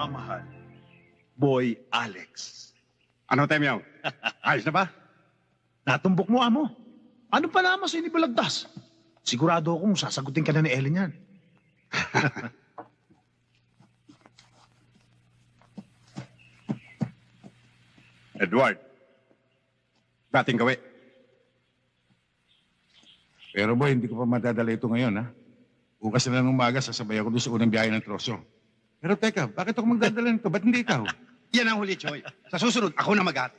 nagmamahal, Boy Alex. Ano, Temyo? Ayos na ba? Natumbok mo, amo. Ano pa naman sa inibalagtas? Sigurado akong sasagutin ka na ni Ellen yan. Edward. Dating gawi. Pero boy, hindi ko pa madadala ito ngayon, ha? Bukas na lang ng umaga, sasabay ako doon sa unang biyahe ng troso. Pero teka, bakit ako magdadala nito? Ba't hindi ikaw? Yan ang huli, Choy. Sa susunod, ako na mag-ate.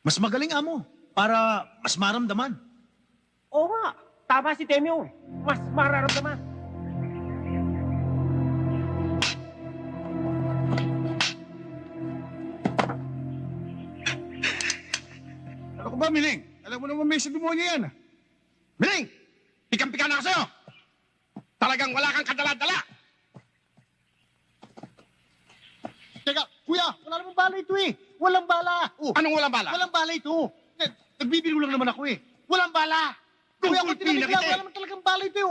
Mas magaling, amo. Para mas maramdaman. Oo nga, tama si Temyo. Mas mararamdaman. Ano ko ba, Miling? Alam mo naman may sa demonyo yan, ha? Miling! Pikang-pika na ako sa'yo! Talagang wala kang kadala-dala! Teka, kuya, wala namang bala ito eh. Walang bala. Oh, Anong walang bala? walang bala ito. Nagbibiro lang naman ako eh. Walang bala. Kuya, kung tinamig lang, wala naman talagang bala ito eh.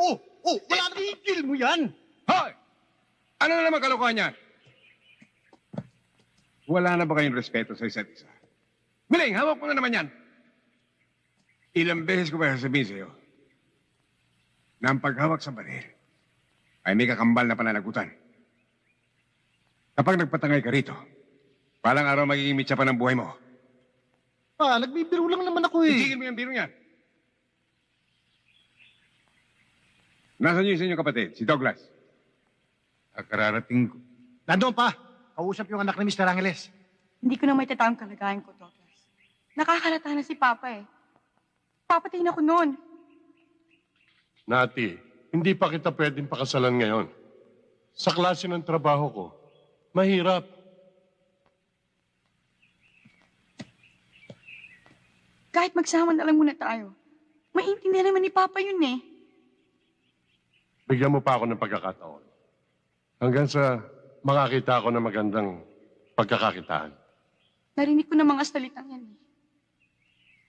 Wala naman. Tigil mo yan. Hoy! Ano na naman kalokohan niyan? Wala na ba kayong respeto sa isa't isa? Miling, hawak mo na naman yan. Ilang beses ko ba sasabihin sa'yo na ang paghawak sa baril ay may kakambal na pananagutan. Kapag nagpatangay ka rito, palang araw magiging mitsa pa ng buhay mo. Nagbibiro lang naman ako eh. Itigil mo yung biro niyan. Nasaan niyo sa inyong kapatid, si Douglas? Kararating ko. Nandoon pa. Kausap yung anak ni Mr. Angeles. Hindi ko na may tatawang kalagayan ko, Douglas. Nakakalata na si Papa eh. Papatayin ako noon. Nati, hindi pa kita pwedeng pakasalan ngayon. Sa klase ng trabaho ko, mahirap. Kahit magsama na lang muna tayo. Maintindihan naman ni Papa yun eh. Bigyan mo pa ako ng pagkakataon. Hanggang sa makakita ako ng magandang pagkakakitaan. Narinig ko na mga salitang yan eh.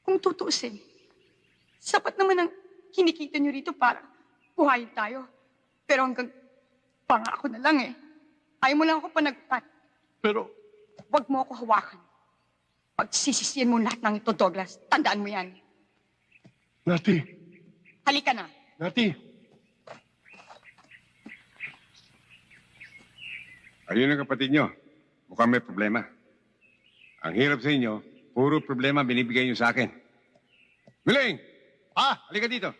Kung tutuusin, sapat naman ang kinikita nyo rito para buhayin tayo. Pero hanggang pangako na lang eh. Ayaw mo lang ako panagpat. Pero, Huwag mo ako hawakan. Pagsisisiyan mo lahat ng ito, Douglas. Tandaan mo yan. Nati, Halika na. Nati, Ayun ang kapatid nyo. Mukhang may problema. Ang hirap sa inyo, puro problema binibigay nyo sa akin. Miling! Halika dito.